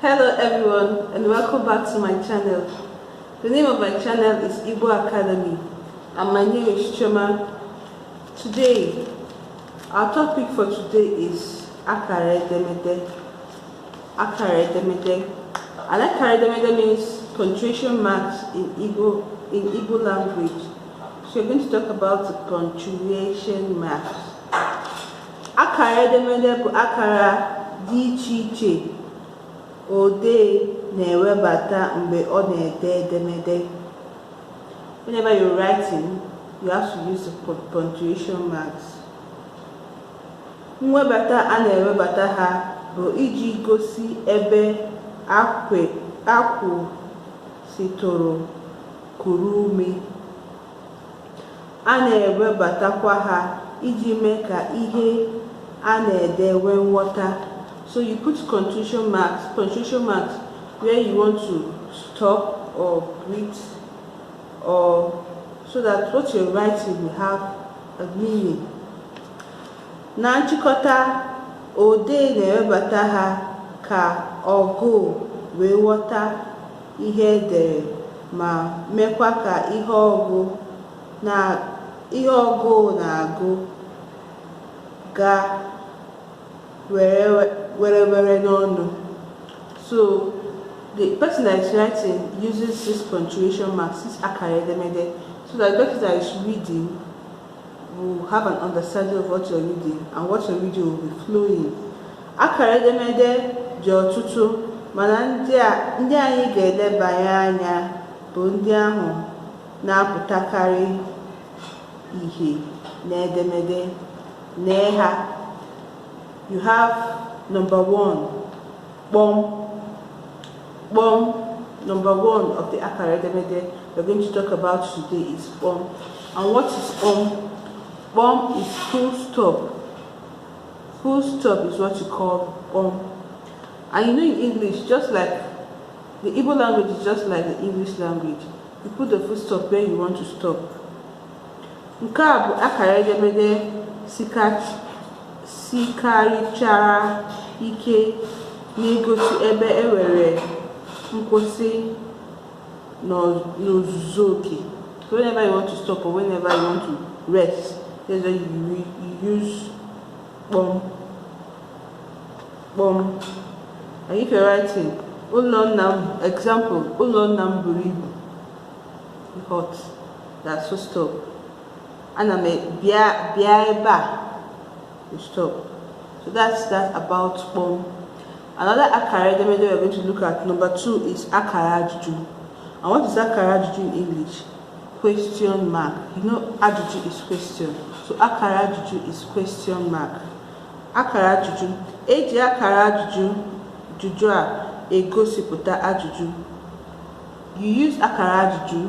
Hello everyone and welcome back to my channel. The name of my channel is Igbo Academy and my name is Choma. Today, our topic for today is Akaraedemede. Akaraedemede. And Akaraedemede means punctuation marks in Igbo language. So we're going to talk about the punctuation marks. Akaraedemede bụ akara dị iche iche odee na-ewebata mgbe ọ na-ede edemede. Whenever you're writing, you have to use the punctuation marks. Mwebata a na-ewebata ha bụ iji gosi ebe akwụsịtụrụ kuru ume. A na-ewebatakwa ha iji mee ka ihe a na-ede nwee nghọta. So you put punctuation marks where you want to stop or breathe, or so that what you're writing will have a meaning. Na nchịkọta, odee na-ewebata ha ka ọgụ wee ghọta ihe edere ma mekwa ka ihe ọgụ na-agụ ga were n'ọnụ. So the person that is writing uses this punctuation marks, this Akaraedemede, so that the person that is reading will have an understanding of what you're reading and what you're reading will be flowing. Akaraedemede dị ọtụtụ, mana ndị anyị ga-elebanye anya bụ ndị ahụ na-apụtakarị ihe n'edemede n'eha. You have number one, bomb. Number one of the Akaraedemede we're going to talk about today is bomb. And what is bomb? Bomb is full stop. Full stop is what you call bomb. And you know, in English, just like the Igbo language is just like the English language. You put the full stop where you want to stop. Nke a bụ Akaraedemede sikarichara ike na-egosi ebe ewere nkwụsị n'ozuzu oke. So whenever you want to stop or whenever you want to rest, that's why you use bomb. And if you're writing example, ụlọ nna m buru ibu, hot, that's so stop. Ana m bịa ebe a, you stop. So that's that about bomb. Another Akaraedemede we're going to look at, number 2, is Akarajuju. And what is Akarajuju in English? Question mark. You know, Ajuju is question. So Akarajuju is question mark. Akarajuju. Eji Akarajuju juju a egosipụta ajuju. You use Akarajuju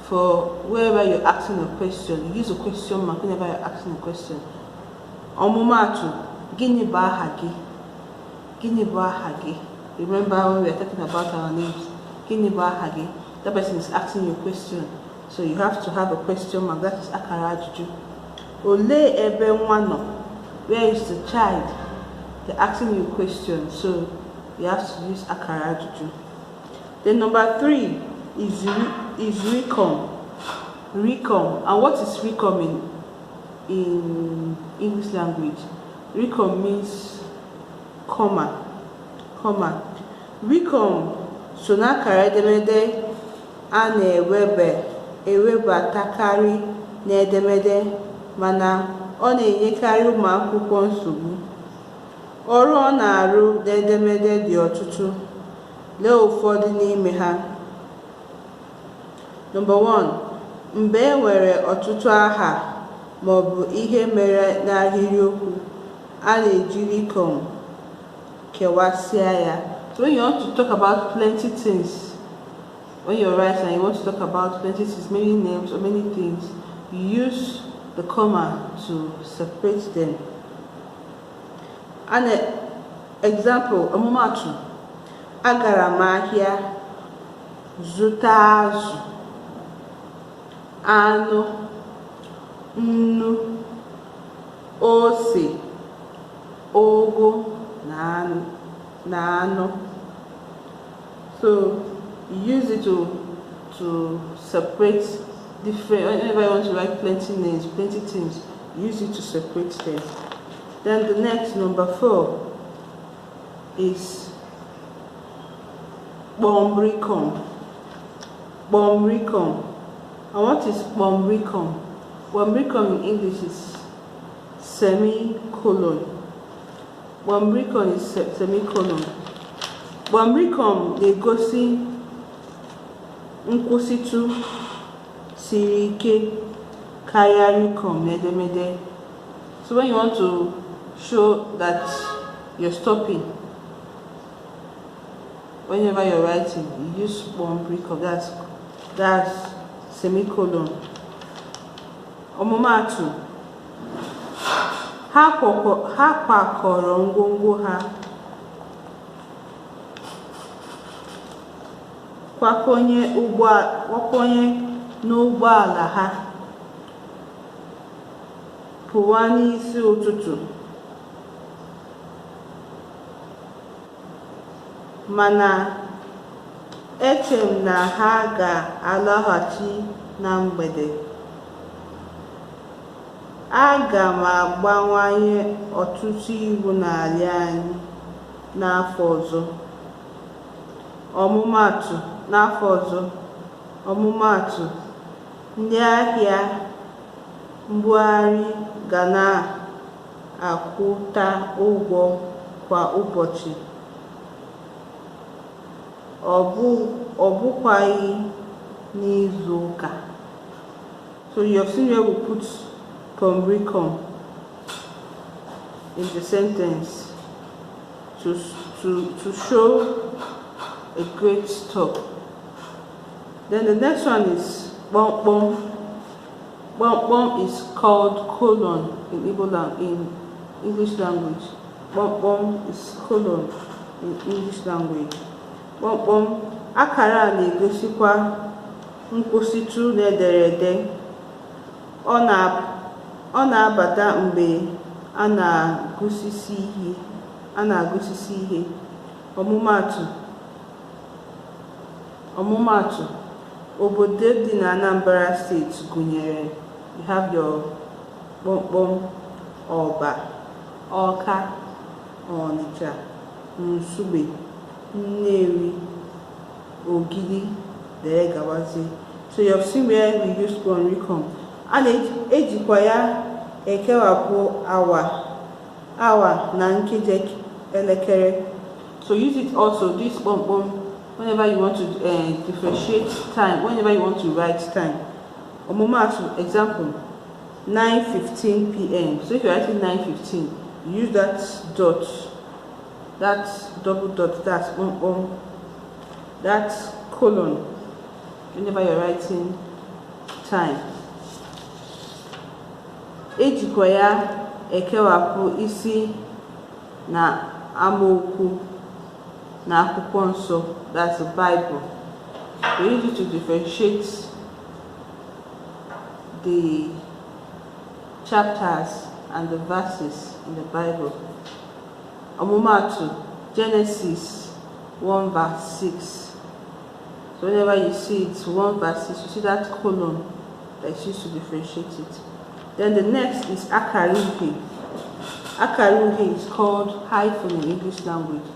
for wherever you're asking a question. You use a question mark whenever you're asking a question. Ọmụmaatụ, gịnị bụ aha gị? Gịnị bụ aha gị? Remember when we are talking about our names? Gịnị bụ aha gị? That person is asking you a question. So you have to have a question mark. That is Akarajuju. Olee ebe nwa nọ? Where is the child? They're asking you a question. So you have to use Akarajuju. Then number 3 is recom. Recom. And what is recom in English language? Recom means comma. Recom so na Akaraedemede a na-ewebatakarị n'edemede, mana ọ na-enyekarị ụmụ akwụkwọ nsogbu. Ọrụ ọ na-arụ n'edemede dị ọtụtụ. Lee ụfọdụ n'ime ha. Number 1, mgbe e nwere ọtụtụ aha ma ọ bụ ihe mere n'ahịrịokwu, a na-eji recom kewasịa ya. So when you want to talk about plenty things, when you're writing and you want to talk about plenty things, many names or many things, you use the comma to separate them. An example, ọmụmaatụ, agara m ahịa zụta azụ, anụ, nnu, ose, ụgụ na anụ. na ano. So you use it to separate different. Whenever you want to write plenty names, plenty things, use it to separate them. Then the next, number 4, is bombricum. Bombricum. And what is bombricum? Bombricum in English is semicolon. Bombricum is semicolon. Bombricum na-egosi nkwụsịtụ siri ike karịa n'edemede. So when you want to show that you're stopping, whenever you're writing, you use bombricum. That's semicolon. Ọmụmaatụ: ha kwakọrọ ngwongwo ha. Kwakonye n'ụgbọala ha pụwa n'isi ụtụtụ, mana eche m na ha ga-alọghachi na mgbede. Aga m agbanwe ọtụtụ iwu n'ala anyị n'afọ ọzọ. Ọmụmaatụ: ndị ahịa mbugharị ga na-akwụta ụgwọ kwa ụbọchị, ọ bụkwaghị n'izu ụka. So you have seen where we put bombricum in the sentence to show a great stop. Then the next one is bom bom. Bom bom is called colon in English language. Bom bom is colon in English language. Bom bom akara na-egosikwa nkwụsịtụ n'ederede. Ọ na-abata mgbe a na-agụsisi ihe. Ọmụmaatụ: obodo dị na Anambra State gụnyere, you have your kpọmkpọm, Ọba, Ọka, Ọnịcha, Nsugbe, Nnewi, Ogidi, dgz. So you have seen where we use bombricum. A na-ejikwa ya ekewapụ awa na nkeji elekere. So use it also, this bom whenever you want to differentiate time, whenever you want to write time. Ọmụmaatụ, example, 9:15 p.m. So if you're writing 9:15, you use that dot, that double dot, that's that's colon, whenever you're writing time. Ejikwa ya ekewapụ isi na amaokwu na akwụkwọ nsọ, that's the Bible. We use it to differentiate the chapters and the verses in the Bible. Ọmụmaatụ, Genesis 1:6. So whenever you see it 1:6, you see that colon that's used to differentiate it. Then the next is Akaraedemede. Akaraedemede is called hyphen in English language.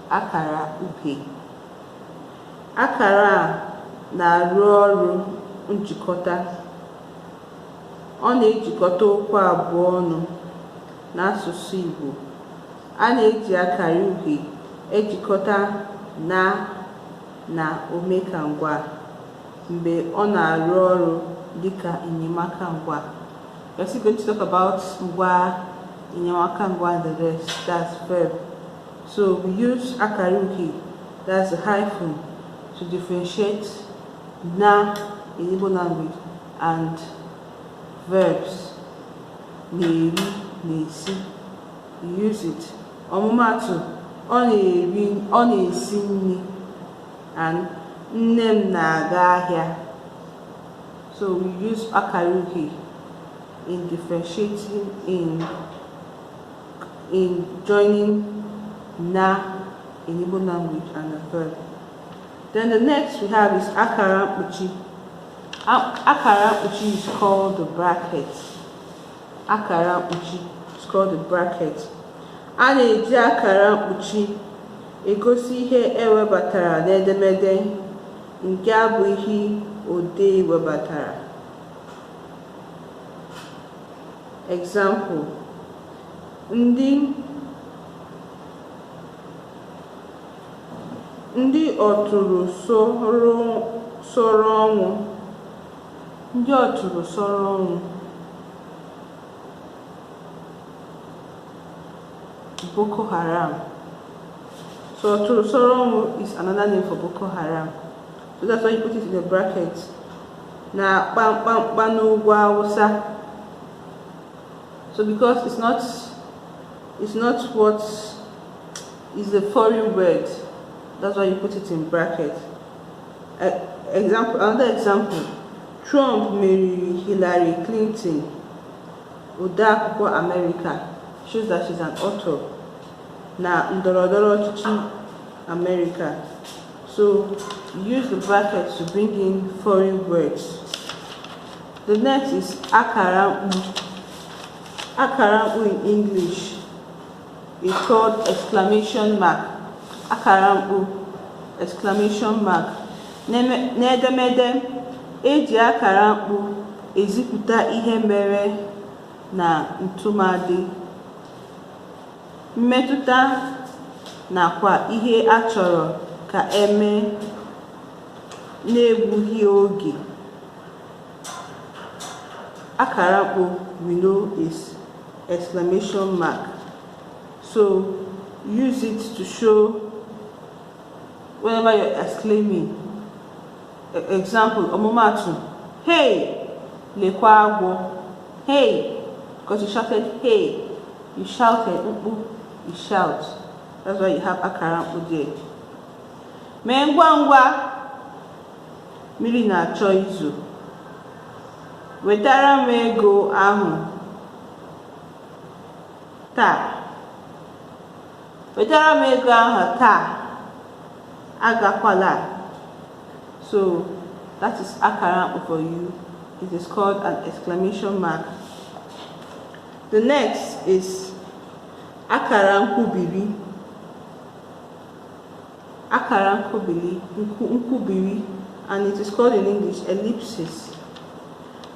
Akaraedemede. Akara na-arụ ọrụ njikọta. Ọ na-ejikọta okwu abụọ ọnụ n'asụsụ Igbo. A na-eji Akaraedemede ejikọta na omekangwa mgbe ọ na-arụ ọrụ dịka enyemaka ngwa. We're still going to talk about ngwa, enyemaka ngwa, and the rest. That's verb. So we use Akaraedemede, that's a hyphen, to differentiate na in Igbo language and verbs. Na-eri, na-esi. You use it. Ọmụmaatụ, ọ na-esi nri, and nne m na-aga ahịa. So we use Akaraedemede in differentiating, in joining na in Igbo language and a verb. Then the next we have is Akaraedemede. Akaraedemede is called the bracket. Akaraedemede is called the bracket. A na-eji Akaraedemede egosi ihe ewebatara n'edemede nke abụghị odee webatara. Example: ndị ọtụrụ soro ọnwụ. Ndị ọtụrụ soro ọnwụ. Boko Haram. So ọtụrụ soro ọnwụ is another name for Boko Haram. So that's why you put it in the bracket. Na kpamkpamkpa n'ugwu Hausa. So because it's not what is a foreign word, that's why you put it in bracket. Another example: Trump married Hillary Clinton. Odeakwụkwọ America shows that she's an author. Na ndọrọndọrọ ọchịchị America. So use the brackets to bring in foreign words. The next is Akaraedemede. Akaraedemede in English is called exclamation mark. Akaraedemede, exclamation mark. N'edemede, eji Akaraedemede ezipụta ihe mere na ntụmadị, mmetụta nakwa ihe a chọrọ ka eme n'egbughị oge. Akaraedemede we know is exclamation mark. So use it to show whenever you're exclaiming. Example: ọmụmatụ, hey, lekwa agwọ. Hey, because you shouted hey. You shouted, you shout. That's why you have Akaraedemede there. Mee ngwa ngwa, mmiri na-achọ izo. Wetara m ego ahụ taa. Wetara m ego ahụ taa. Agakwala. So that is Akaraedemede for you. It is called an exclamation mark. The next is Akaraedemede. Akaraedemede, and it is called in English ellipses.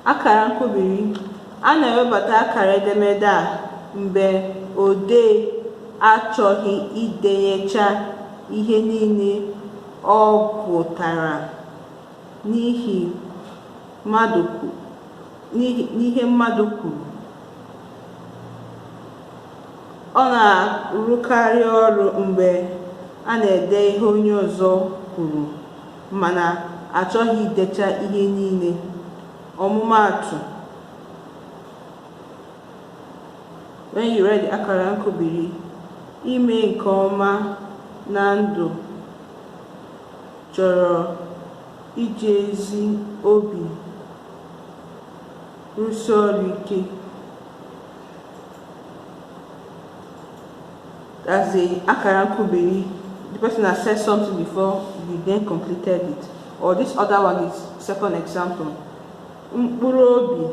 Akaraedemede, a na-ewebata Akaraedemede a mgbe odee achọghị idenyecha ihe niile ọ pụtara n'ihe mmadụ kwuru. Ọ na-arụkarị ọrụ mgbe a na-ede ihe onye ọzọ kwuru mana achọghị idecha ihe niile. Ọmụmatụ: when you read Akaraedemede, ime nke ọma na ndụ chọrọ iji ezi obi rụsie ọrụ ike. That's the Akaraedemede. The person has said something before you then completed it. Or this other one is second example. Mkpụrụ obi,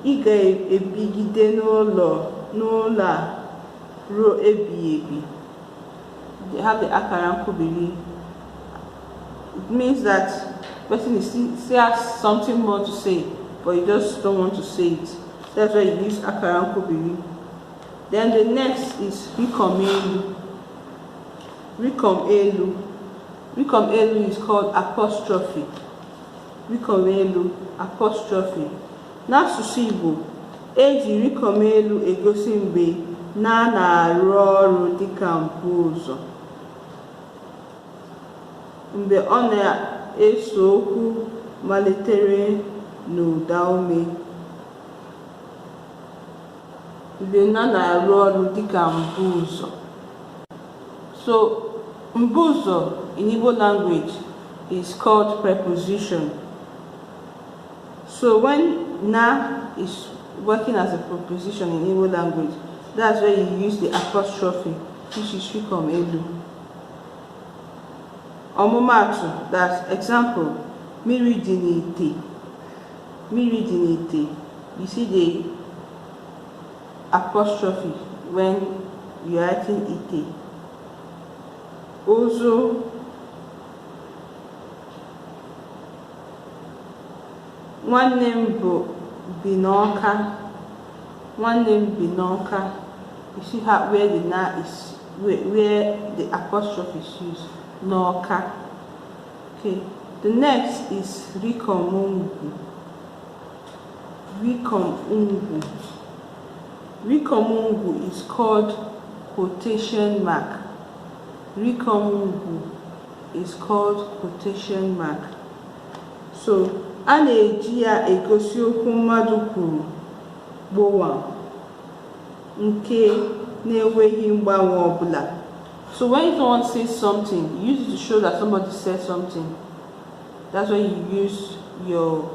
ị ga-ebigide n'ụlọ a ruo ebighị ebi. They have the Akaraedemede. It means that the person still has something more to say, but you just don't want to say it. That's why you use Akaraedemede. Then the next is Rikomelu. Rikomelu is called apostrophe. Rikomelu, apostrophe. N'asụsụ Igbo, eji Rikomelu egosi mgbe na-arụ ọrụ dịka mpụ ụzọ. Mgbe ọ na-eso okwu malitere n'ụda ome. Mgbe na-arụ ọrụ dịka mpụ ụzọ. So mpụ ụzọ in Igbo language is called preposition. So when na is working as a preposition in Igbo language, that's where you use the apostrophe which is rikom elu. Ọmụmaatụ, that's example, mmiri dị n'ite. Mmiri dị n'ite. You see the apostrophe when you are writing ite. Also, nwanne m bi n'Ọka. Nwanne m bi n'Ọka. You see how where the na is, where the apostrophe is used. N'Ọka. Okay. The next is rikom ungwu. Rikom ungwu. Rikom ungwu is called quotation mark. Rikom ungwu is called quotation mark. So, a na-eji ya egosi okwu mmadụ kwuru gbowam nke na-enweghị mgbanwe ọbụla. So when someone says something, you use it to show that somebody said something. That's when you use your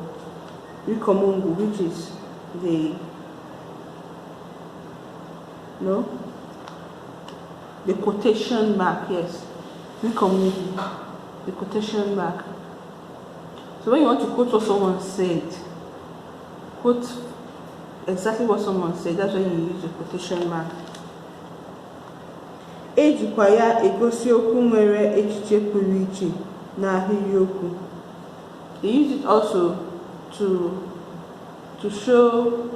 rikom ungwu, which is the quotation mark. Yes, rikom ungwu, the quotation mark. So when you want to quote what someone said, quote exactly what someone said, that's when you use the quotation mark. Ejikwa ya egosi okwu nwere echiche pụrụ iche n'ahịrịokwu. They use it also to show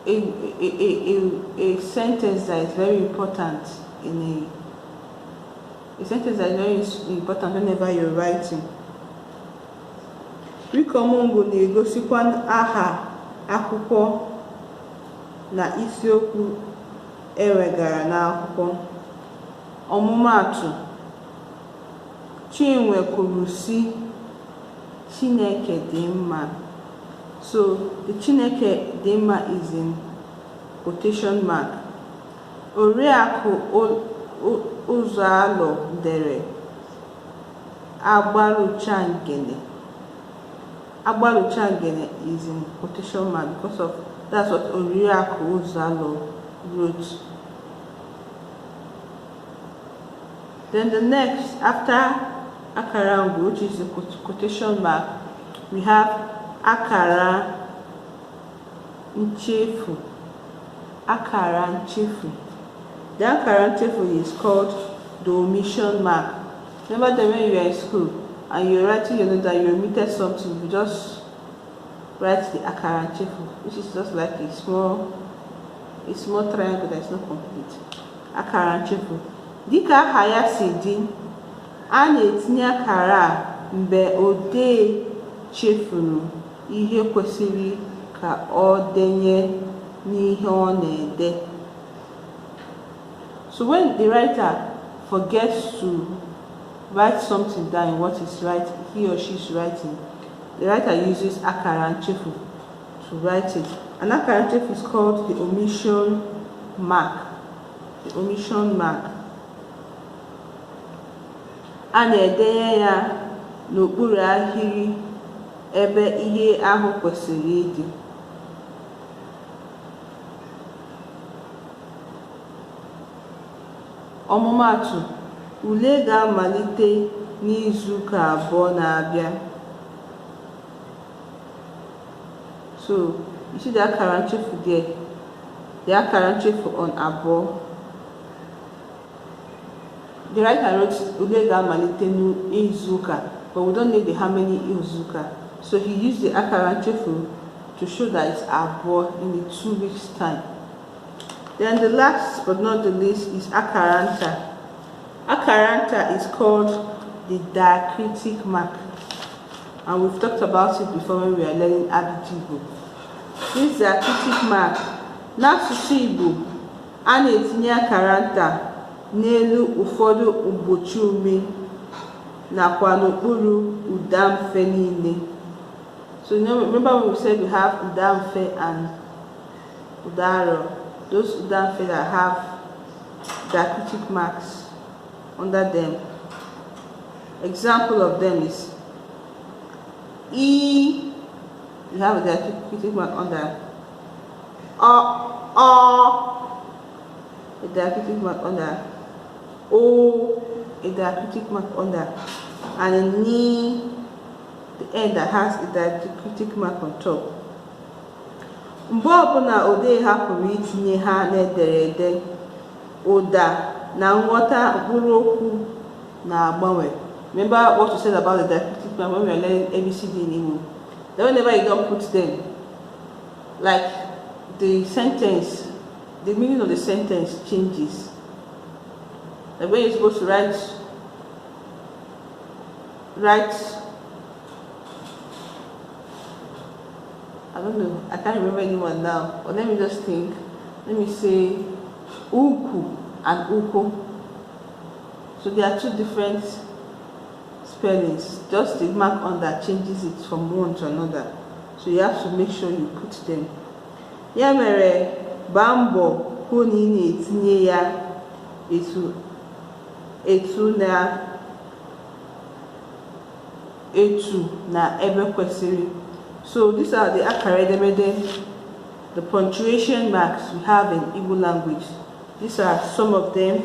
a sentence that is very important in a sentence that is very important whenever you're writing. Rikom ungwu na-egosikwa aha akwụkwọ na isiokwu ewegara n'akwụkwọ. Ọmụmaatụ, Chinwe kwuru sị, Chineke dị mma. So the Chineke dị mma is in quotation mark. Oriakụ Ụzọalụ dere Agbalucha ngene. Agbalucha ngene is in quotation mark because of that's what Oriakụ Ụzọalụ wrote. Then the next, after akara, which is the quotation mark, we have akara nchefu. Akara nchefu. The akara nchefu is called the omission mark. Remember that when you were in school and you're writing your note that you omitted something, you just write the akara nchefu, which is just like a small triangle that is not complete. Akara nchefu. Dịka aha ya si dị, a na-etinye akara mgbe odee chefuru ihe kwesịrị ka ọ denye n'ihe ọ na-ede. So when the writer forgets to write something down in what he or she is writing, the writer uses akara nchefu to write it. And akara nchefu is called the omission mark. The omission mark. A na-edenye ya n'okpuru ahịrị ebe ihe ahụ kwesịrị ịdị. Ọmụmaatụ, ule ga-amalite n'izuụka abụọ na-abịa. So you see the akara nchefu there. The akara nchefu on abụọ. The writer wrote ule ga-amalite n'izuụka, but we don't know how many izuụka. So he used the akara nchefu to show that it's abụọ in the 2 weeks time. Then the last but not the least is akaranta. Akaranta is called the diacritic mark, and we've talked about it before when we were learning bbcigbo. This diacritic mark, n'asụsụ Igbo, a na-etinye akaranta n'elu ụfọdụ ụbọchị ume nakwa n'okpuru ụdamfe niile. So remember when we said we have ụdamfe and ụdarọ. Those ụdamfe that have diacritic marks under them. Example of them is E, you have a diacritic mark under. a diacritic mark under, O, a diacritic mark under, and a ni, the end that has a diacritic mark on top. Mgbe ọbụla odee hapụrụ itinye ha n'ederede, ụda na nghọta mkpụrụ okwu na-agbanwe. Remember what we said about the diacritic mark when we were learning ABCD in Igbo? That whenever you don't put them, like the sentence, the meaning of the sentence changes. Like when you're supposed to write, I don't know, I can't remember anyone now, but let me just think. Let me say uku and uko. So there are two different spellings, just the mark on that changes it from one to another. So you have to make sure you put them. Ya mere bambo hụ na ị na-etinye ya etu na ebe kwesịrị. So these are the Akaraedemede, the punctuation marks we have in Igbo language. These are some of them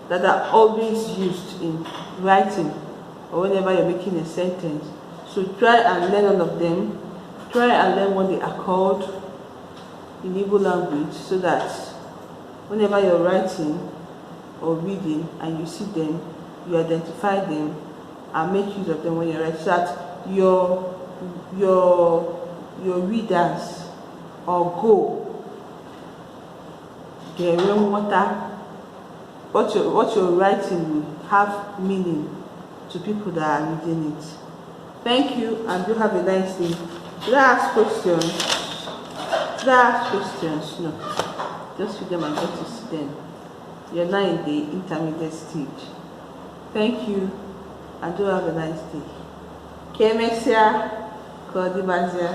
that are always used in writing or whenever you're making a sentence. So try and learn all of them. Try and learn what they are called in Igbo language, so that whenever you're writing or reading and you see them, you identify them and make use of them when you're writing, so that your readers or what you're writing will have meaning to people that are reading it. Thank you, and do have a nice day. Should I ask questions? No. Just read them and get to see them. You're now in the intermediate stage. Thank you, and do have a nice day. Kemesia Kodibazia.